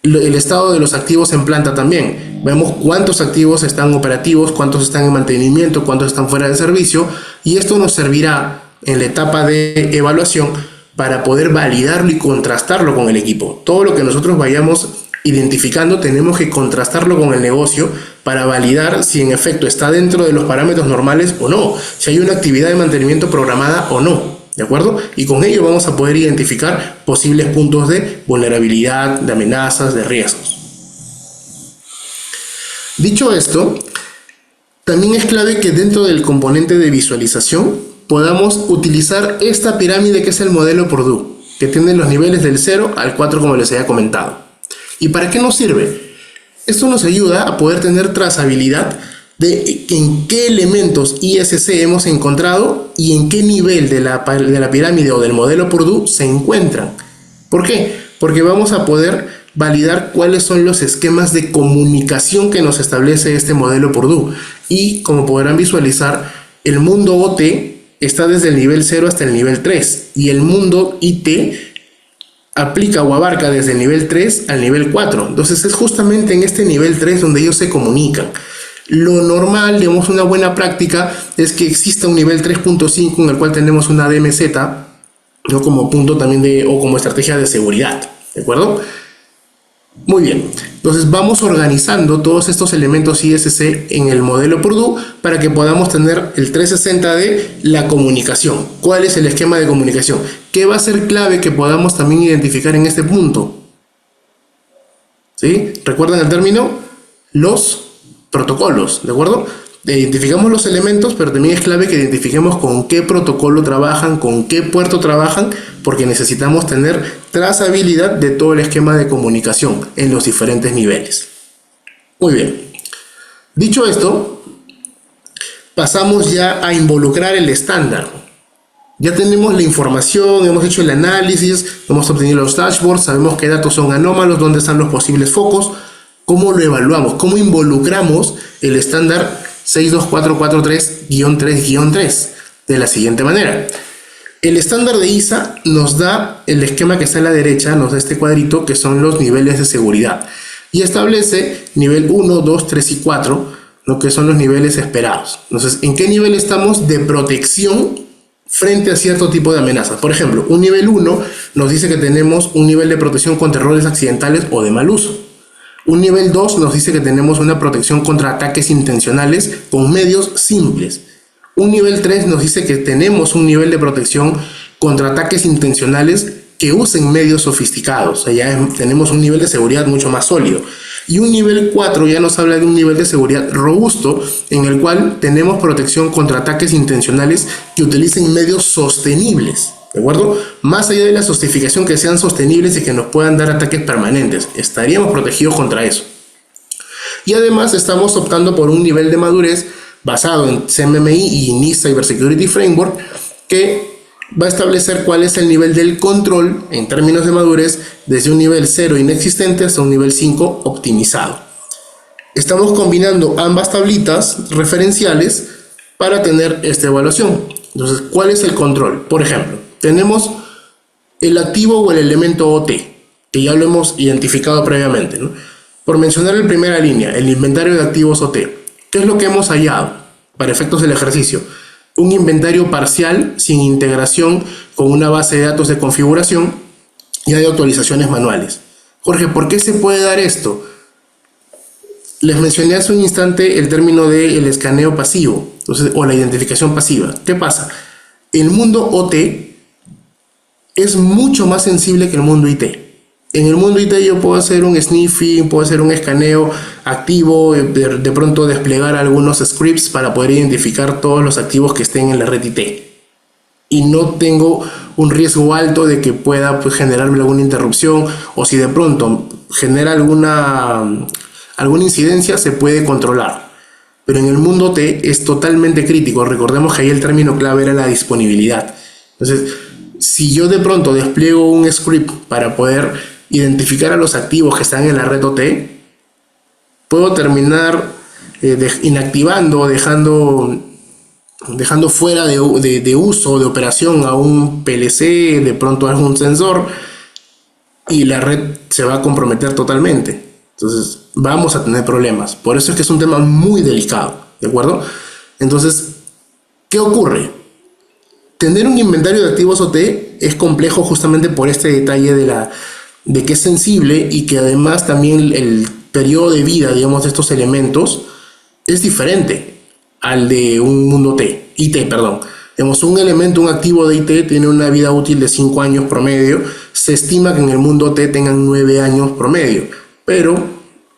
Speaker 2: El estado de los activos en planta también. Vemos cuántos activos están operativos, cuántos están en mantenimiento, cuántos están fuera de servicio, y esto nos servirá en la etapa de evaluación para poder validarlo y contrastarlo con el equipo. Todo lo que nosotros vayamos identificando tenemos que contrastarlo con el negocio para validar si en efecto está dentro de los parámetros normales o no, si hay una actividad de mantenimiento programada o no, ¿de acuerdo? Y con ello vamos a poder identificar posibles puntos de vulnerabilidad, de amenazas, de riesgos. Dicho esto, también es clave que dentro del componente de visualización podamos utilizar esta pirámide que es el modelo Purdue, que tiene los niveles del 0 al 4 como les había comentado. ¿Y para qué nos sirve? Esto nos ayuda a poder tener trazabilidad de en qué elementos ISC hemos encontrado y en qué nivel de la pirámide o del modelo Purdue se encuentran. ¿Por qué? Porque vamos a poder validar cuáles son los esquemas de comunicación que nos establece este modelo Purdue. Y como podrán visualizar, el mundo OT está desde el nivel 0 hasta el nivel 3 y el mundo IT aplica o abarca desde el nivel 3 al nivel 4. Entonces es justamente en este nivel 3 donde ellos se comunican. Lo normal, digamos, una buena práctica es que exista un nivel 3.5 en el cual tenemos una DMZ, ¿no? Como punto también o como estrategia de seguridad, ¿de acuerdo? Muy bien, entonces vamos organizando todos estos elementos ISC en el modelo Purdue para que podamos tener el 360 de la comunicación. ¿Cuál es el esquema de comunicación? ¿Qué va a ser clave que podamos también identificar en este punto? ¿Sí? ¿Recuerdan el término? Los protocolos, ¿de acuerdo? Identificamos los elementos, pero también es clave que identifiquemos con qué protocolo trabajan, con qué puerto trabajan, porque necesitamos tener trazabilidad de todo el esquema de comunicación en los diferentes niveles. Muy bien. Dicho esto, pasamos ya a involucrar el estándar. Ya tenemos la información, hemos hecho el análisis, hemos obtenido los dashboards, sabemos qué datos son anómalos, dónde están los posibles focos, cómo lo evaluamos, cómo involucramos el estándar 62443-3-3 de la siguiente manera. El estándar de ISA nos da el esquema que está a la derecha, nos da este cuadrito que son los niveles de seguridad y establece nivel 1, 2, 3 y 4, lo que son los niveles esperados. Entonces, ¿en qué nivel estamos de protección frente a cierto tipo de amenazas? Por ejemplo, un nivel 1 nos dice que tenemos un nivel de protección contra errores accidentales o de mal uso. Un nivel 2 nos dice que tenemos una protección contra ataques intencionales con medios simples. Un nivel 3 nos dice que tenemos un nivel de protección contra ataques intencionales que usen medios sofisticados. O sea, ya tenemos un nivel de seguridad mucho más sólido. Y un nivel 4 ya nos habla de un nivel de seguridad robusto en el cual tenemos protección contra ataques intencionales que utilicen medios sostenibles. ¿De acuerdo? Más allá de la justificación que sean sostenibles y que nos puedan dar ataques permanentes, estaríamos protegidos contra eso. Y además estamos optando por un nivel de madurez basado en CMMI y NIST Cybersecurity Framework que va a establecer cuál es el nivel del control en términos de madurez desde un nivel 0 inexistente hasta un nivel 5 optimizado. Estamos combinando ambas tablitas referenciales para tener esta evaluación. Entonces, ¿cuál es el control? Por ejemplo, tenemos el activo o el elemento OT, que ya lo hemos identificado previamente, ¿no? Por mencionar en primera línea, el inventario de activos OT. ¿Qué es lo que hemos hallado para efectos del ejercicio? Un inventario parcial sin integración con una base de datos de configuración y de actualizaciones manuales. Jorge, ¿por qué se puede dar esto? Les mencioné hace un instante el término del escaneo pasivo, entonces, o la identificación pasiva. ¿Qué pasa? El mundo OT es mucho más sensible que el mundo IT. En el mundo IT yo puedo hacer un sniffing, puedo hacer un escaneo activo, de pronto desplegar algunos scripts para poder identificar todos los activos que estén en la red IT. Y no tengo un riesgo alto de que pueda generarme alguna interrupción, o si de pronto genera alguna incidencia, se puede controlar. Pero en el mundo T es totalmente crítico. Recordemos que ahí el término clave era la disponibilidad. Entonces, si yo de pronto despliego un script para poder identificar a los activos que están en la red OT, puedo terminar inactivando, dejando fuera de uso, de operación a un PLC, de pronto a algún sensor, y la red se va a comprometer totalmente. Entonces vamos a tener problemas. Por eso es que es un tema muy delicado, ¿de acuerdo? Entonces, ¿qué ocurre? Tener un inventario de activos OT es complejo justamente por este detalle de que es sensible y que además también el periodo de vida, digamos, de estos elementos es diferente al de un mundo IT, perdón. Digamos, un elemento, un activo de IT tiene una vida útil de 5 años promedio. Se estima que en el mundo T tengan 9 años promedio, pero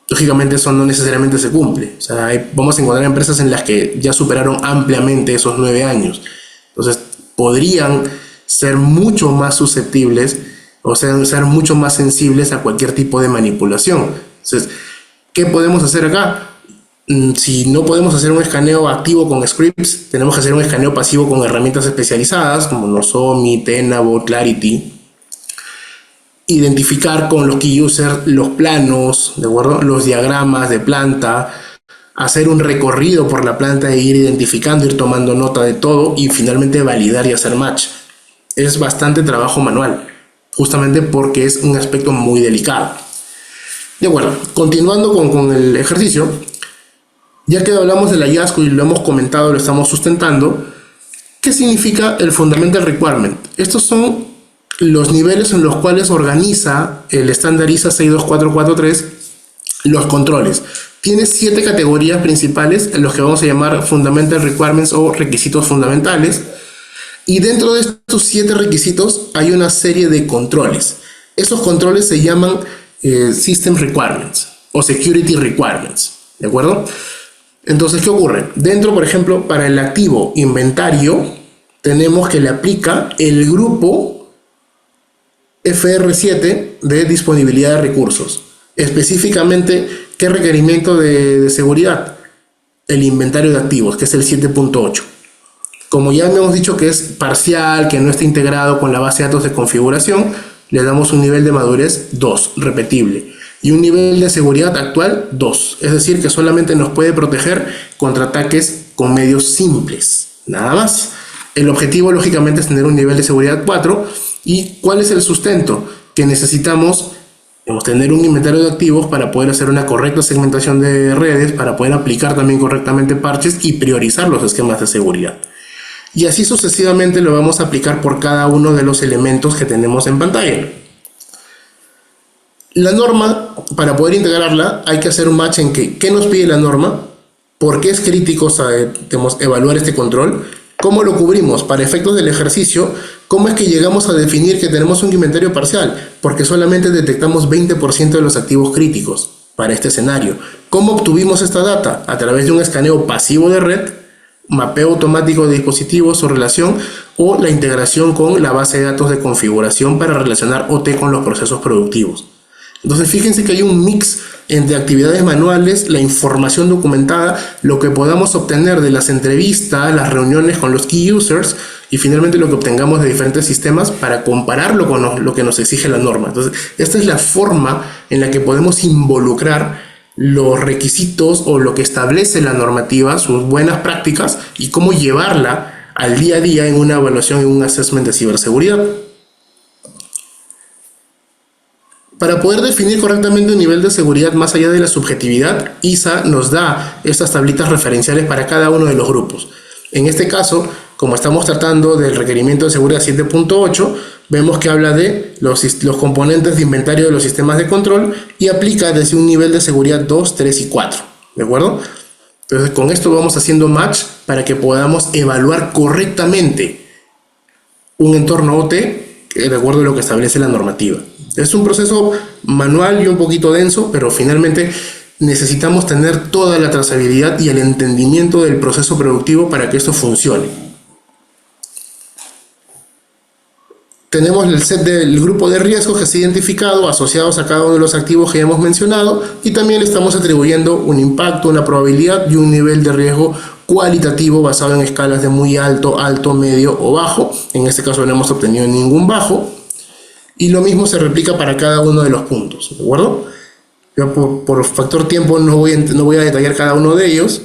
Speaker 2: lógicamente eso no necesariamente se cumple. O sea, vamos a encontrar empresas en las que ya superaron ampliamente esos 9 años. Entonces, podrían ser mucho más susceptibles, o sea, ser mucho más sensibles a cualquier tipo de manipulación. Entonces, ¿qué podemos hacer acá? Si no podemos hacer un escaneo activo con scripts, tenemos que hacer un escaneo pasivo con herramientas especializadas como Nozomi, Tenable, Clarity. Identificar con los key users los planos, ¿de acuerdo? Los diagramas de planta, hacer un recorrido por la planta e ir identificando, ir tomando nota de todo y finalmente validar y hacer match. Es bastante trabajo manual, justamente porque es un aspecto muy delicado. De acuerdo, continuando con el ejercicio, ya que hablamos del hallazgo y lo hemos comentado, lo estamos sustentando, ¿qué significa el Fundamental Requirement? Estos son los niveles en los cuales organiza el estándar ISA 62443 los controles. Tiene 7 categorías principales, en los que vamos a llamar Fundamental Requirements o requisitos fundamentales. Y dentro de estos 7 requisitos hay una serie de controles. Esos controles se llaman System Requirements o Security Requirements. ¿De acuerdo? Entonces, ¿qué ocurre? Dentro, por ejemplo, para el activo inventario, tenemos que le aplica el grupo FR7 de disponibilidad de recursos. Específicamente, ¿qué requerimiento de seguridad? El inventario de activos, que es el 7.8. Como ya hemos dicho que es parcial, que no está integrado con la base de datos de configuración, le damos un nivel de madurez 2, repetible. Y un nivel de seguridad actual 2. Es decir, que solamente nos puede proteger contra ataques con medios simples. Nada más. El objetivo, lógicamente, es tener un nivel de seguridad 4. ¿Y cuál es el sustento? Que necesitamos tener un inventario de activos para poder hacer una correcta segmentación de redes, para poder aplicar también correctamente parches y priorizar los esquemas de seguridad. Y así sucesivamente lo vamos a aplicar por cada uno de los elementos que tenemos en pantalla. La norma, para poder integrarla, hay que hacer un match en qué nos pide la norma, por qué es crítico evaluar este control, cómo lo cubrimos para efectos del ejercicio, cómo es que llegamos a definir que tenemos un inventario parcial, porque solamente detectamos 20% de los activos críticos para este escenario. ¿Cómo obtuvimos esta data? A través de un escaneo pasivo de red, mapeo automático de dispositivos o relación, o la integración con la base de datos de configuración para relacionar OT con los procesos productivos. Entonces fíjense que hay un mix entre actividades manuales, la información documentada, lo que podamos obtener de las entrevistas, las reuniones con los key users y finalmente lo que obtengamos de diferentes sistemas para compararlo con lo que nos exige la norma. Entonces esta es la forma en la que podemos involucrar los requisitos o lo que establece la normativa, sus buenas prácticas y cómo llevarla al día a día en una evaluación y un assessment de ciberseguridad. Para poder definir correctamente un nivel de seguridad más allá de la subjetividad, ISA nos da estas tablitas referenciales para cada uno de los grupos. En este caso, como estamos tratando del requerimiento de seguridad 7.8, vemos que habla de los componentes de inventario de los sistemas de control y aplica desde un nivel de seguridad 2, 3 y 4. ¿De acuerdo? Entonces, con esto vamos haciendo match para que podamos evaluar correctamente un entorno OT de acuerdo a lo que establece la normativa. Es un proceso manual y un poquito denso, pero finalmente necesitamos tener toda la trazabilidad y el entendimiento del proceso productivo para que esto funcione. Tenemos el set del grupo de riesgos que se ha identificado, asociados a cada uno de los activos que ya hemos mencionado, y también le estamos atribuyendo un impacto, una probabilidad y un nivel de riesgo cualitativo basado en escalas de muy alto, alto, medio o bajo. En este caso no hemos obtenido ningún bajo. Y lo mismo se replica para cada uno de los puntos, ¿de acuerdo? Yo por factor tiempo no voy a detallar cada uno de ellos.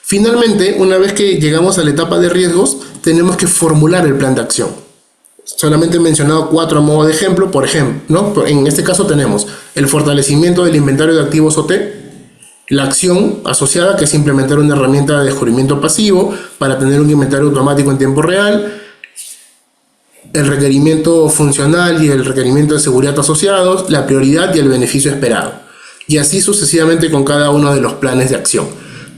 Speaker 2: Finalmente, una vez que llegamos a la etapa de riesgos, tenemos que formular el plan de acción. Solamente he mencionado 4 a modo de ejemplo. Por ejemplo, ¿no? En este caso tenemos el fortalecimiento del inventario de activos OT, la acción asociada, que es implementar una herramienta de descubrimiento pasivo para tener un inventario automático en tiempo real, el requerimiento funcional y el requerimiento de seguridad asociados, la prioridad y el beneficio esperado. Y así sucesivamente con cada uno de los planes de acción.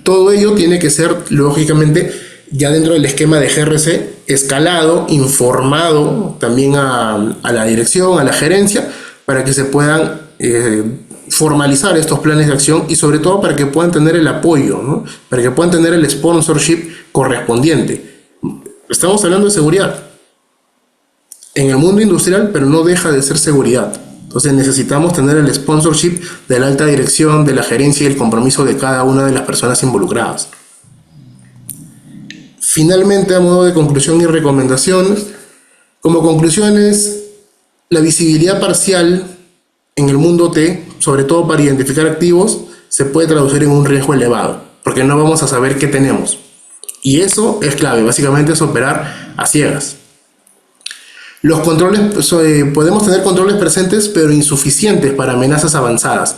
Speaker 2: Todo ello tiene que ser, lógicamente, ya dentro del esquema de GRC, escalado, informado también a la dirección, a la gerencia, para que se puedan formalizar estos planes de acción y sobre todo para que puedan tener el apoyo, ¿no? Para que puedan tener el sponsorship correspondiente. Estamos hablando de seguridad en el mundo industrial, pero no deja de ser seguridad. Entonces necesitamos tener el sponsorship de la alta dirección, de la gerencia y el compromiso de cada una de las personas involucradas. Finalmente, a modo de conclusión y recomendaciones, como conclusiones, la visibilidad parcial en el mundo T, sobre todo para identificar activos, se puede traducir en un riesgo elevado, porque no vamos a saber qué tenemos. Y eso es clave, básicamente es operar a ciegas. Los controles, podemos tener controles presentes, pero insuficientes para amenazas avanzadas.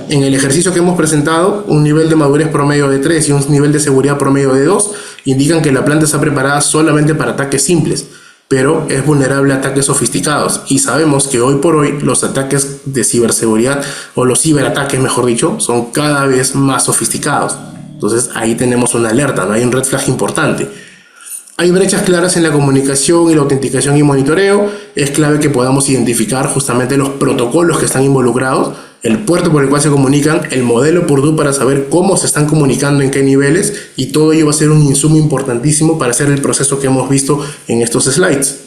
Speaker 2: En el ejercicio que hemos presentado, un nivel de madurez promedio de 3 y un nivel de seguridad promedio de 2 indican que la planta está preparada solamente para ataques simples, pero es vulnerable a ataques sofisticados. Y sabemos que hoy por hoy los ataques de ciberseguridad, o los ciberataques mejor dicho, son cada vez más sofisticados. Entonces ahí tenemos una alerta, ¿no? Hay un red flag importante. Hay brechas claras en la comunicación y la autenticación y monitoreo. Es clave que podamos identificar justamente los protocolos que están involucrados, el puerto por el cual se comunican, el modelo Purdue para saber cómo se están comunicando, en qué niveles, y todo ello va a ser un insumo importantísimo para hacer el proceso que hemos visto en estos slides.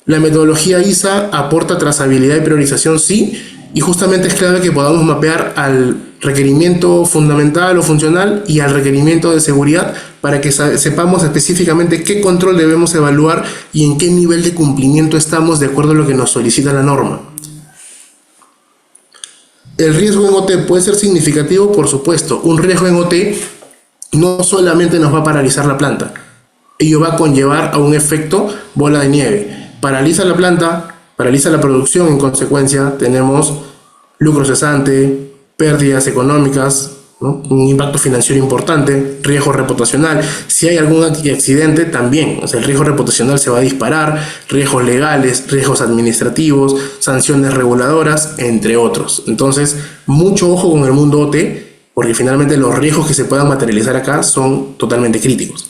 Speaker 2: La metodología ISA aporta trazabilidad y priorización, sí, y justamente es clave que podamos mapear al requerimiento fundamental o funcional y al requerimiento de seguridad para que sepamos específicamente qué control debemos evaluar y en qué nivel de cumplimiento estamos de acuerdo a lo que nos solicita la norma. ¿El riesgo en OT puede ser significativo? Por supuesto. Un riesgo en OT no solamente nos va a paralizar la planta, ello va a conllevar a un efecto bola de nieve. Paraliza la planta, paraliza la producción, en consecuencia tenemos lucro cesante, pérdidas económicas, ¿no? Un impacto financiero importante, riesgo reputacional. Si hay algún accidente también, o sea, el riesgo reputacional se va a disparar, riesgos legales, riesgos administrativos, sanciones reguladoras, entre otros. Entonces, mucho ojo con el mundo OT, porque finalmente los riesgos que se puedan materializar acá son totalmente críticos.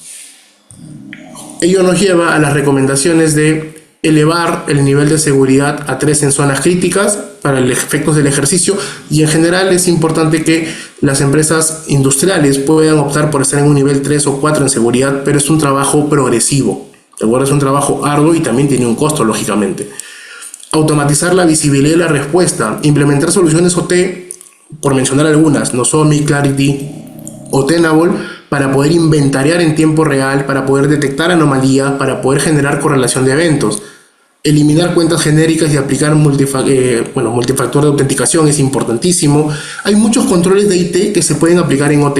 Speaker 2: Ello nos lleva a las recomendaciones de elevar el nivel de seguridad a 3 en zonas críticas para los efectos del ejercicio, y en general es importante que las empresas industriales puedan optar por estar en un nivel 3 o 4 en seguridad, pero es un trabajo progresivo, ¿de acuerdo? Es un trabajo arduo y también tiene un costo, lógicamente. Automatizar la visibilidad y la respuesta, implementar soluciones OT, por mencionar algunas, Nozomi, Clarity o Tenable, para poder inventariar en tiempo real, para poder detectar anomalías, para poder generar correlación de eventos. Eliminar cuentas genéricas y aplicar multifactor de autenticación es importantísimo. Hay muchos controles de IT que se pueden aplicar en OT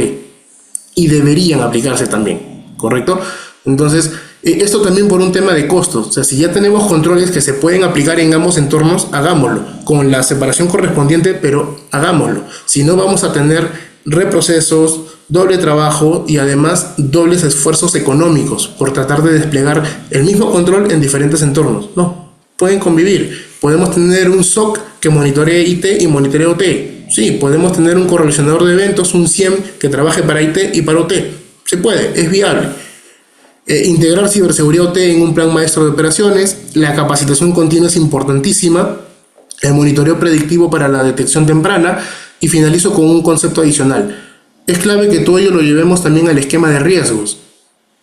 Speaker 2: y deberían aplicarse también, ¿correcto? Entonces, esto también por un tema de costos. O sea, si ya tenemos controles que se pueden aplicar en ambos entornos, hagámoslo, con la separación correspondiente, pero hagámoslo. Si no, vamos a tener reprocesos, doble trabajo y además dobles esfuerzos económicos por tratar de desplegar el mismo control en diferentes entornos. No, pueden convivir. Podemos tener un SOC que monitoree IT y monitoree OT. Sí, podemos tener un correlacionador de eventos, un SIEM que trabaje para IT y para OT. Se puede, es viable. Integrar ciberseguridad OT en un plan maestro de operaciones. La capacitación continua es importantísima. El monitoreo predictivo para la detección temprana. Y finalizo con un concepto adicional. Es clave que todo ello lo llevemos también al esquema de riesgos.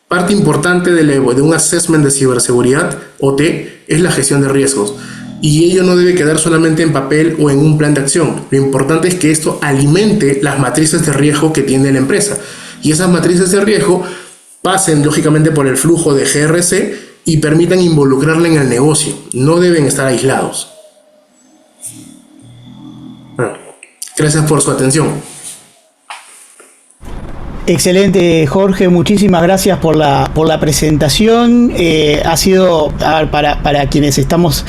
Speaker 2: Parte importante de un assessment de ciberseguridad OT es la gestión de riesgos. Y ello no debe quedar solamente en papel o en un plan de acción. Lo importante es que esto alimente las matrices de riesgo que tiene la empresa. Y esas matrices de riesgo pasen lógicamente por el flujo de GRC y permitan involucrarla en el negocio. No deben estar aislados. Bueno, gracias por su atención.
Speaker 1: Excelente, Jorge, muchísimas gracias por la presentación. Ha sido, para quienes estamos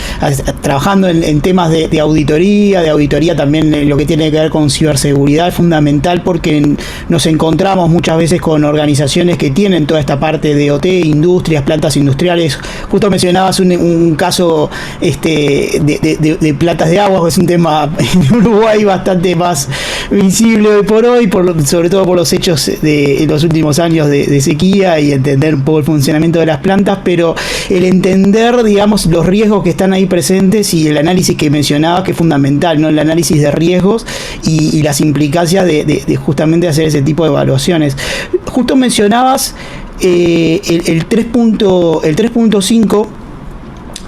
Speaker 1: trabajando en temas de auditoría también lo que tiene que ver con ciberseguridad, es fundamental porque nos encontramos muchas veces con organizaciones que tienen toda esta parte de OT, industrias, plantas industriales. Justo mencionabas un caso de plantas de agua, que es un tema en Uruguay bastante más visible hoy por hoy, sobre todo por los hechos de los últimos años de sequía y entender un poco el funcionamiento de las plantas, pero el entender, digamos, los riesgos que están ahí presentes y el análisis que mencionaba, que es fundamental, ¿no? El análisis de riesgos y las implicancias de justamente hacer ese tipo de evaluaciones. Justo mencionabas el 3.5,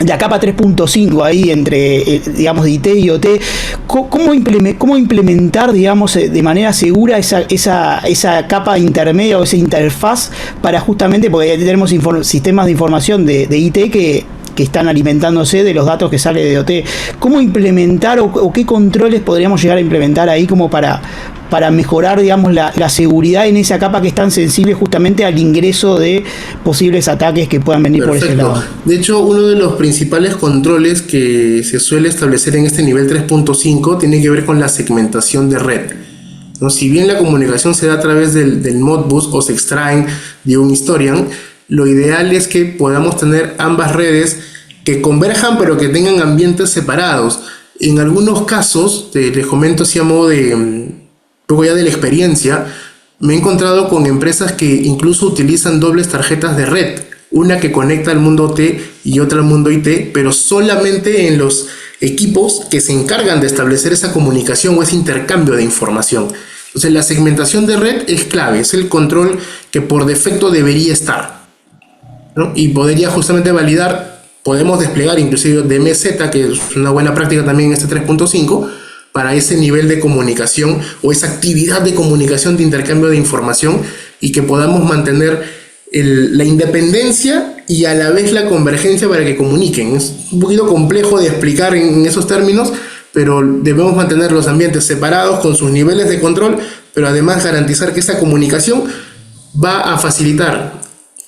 Speaker 1: la capa 3.5 ahí entre, digamos, de IT y OT. ¿Cómo implementar, digamos, de manera segura esa capa intermedia o esa interfaz para justamente, porque ya tenemos sistemas de información de IT que están alimentándose de los datos que sale de OT? ¿Cómo implementar o qué controles podríamos llegar a implementar ahí como para para mejorar, digamos, la seguridad en esa capa que es tan sensible justamente al ingreso de posibles ataques que puedan venir por ese lado.
Speaker 2: De hecho, uno de los principales controles que se suele establecer en este nivel 3.5 tiene que ver con la segmentación de red, ¿no? Si bien la comunicación se da a través del Modbus o se extraen de un historian, lo ideal es que podamos tener ambas redes que converjan pero que tengan ambientes separados. En algunos casos, les comento así a modo de poco ya de la experiencia, me he encontrado con empresas que incluso utilizan dobles tarjetas de red, una que conecta al mundo T y otra al mundo IT, pero solamente en los equipos que se encargan de establecer esa comunicación o ese intercambio de información. Entonces la segmentación de red es clave, es el control que por defecto debería estar, ¿no? Y podría justamente validar, podemos desplegar inclusive DMZ, que es una buena práctica también en este 3.5, para ese nivel de comunicación o esa actividad de comunicación de intercambio de información y que podamos mantener la independencia y a la vez la convergencia para que comuniquen. Es un poquito complejo de explicar en esos términos, pero debemos mantener los ambientes separados con sus niveles de control, pero además garantizar que esa comunicación va a facilitar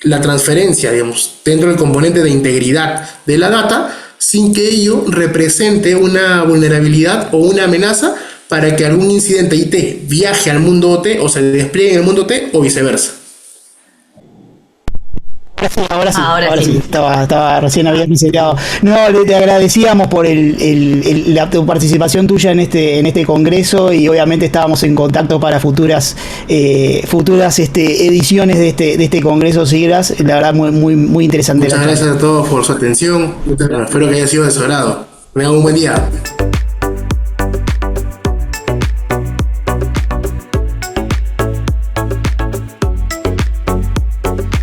Speaker 2: la transferencia, digamos, dentro del componente de integridad de la data, sin que ello represente una vulnerabilidad o una amenaza para que algún incidente IT viaje al mundo OT o se despliegue en el mundo OT o viceversa.
Speaker 1: Ahora sí. Estaba recién había pincelado. No, te agradecíamos por tu participación tuya en este congreso y obviamente estábamos en contacto para futuras ediciones de este congreso SIGRAPH. La verdad muy interesante.
Speaker 2: Muchas gracias a todos por su atención. Espero que haya sido de su agrado. Tengan un buen día.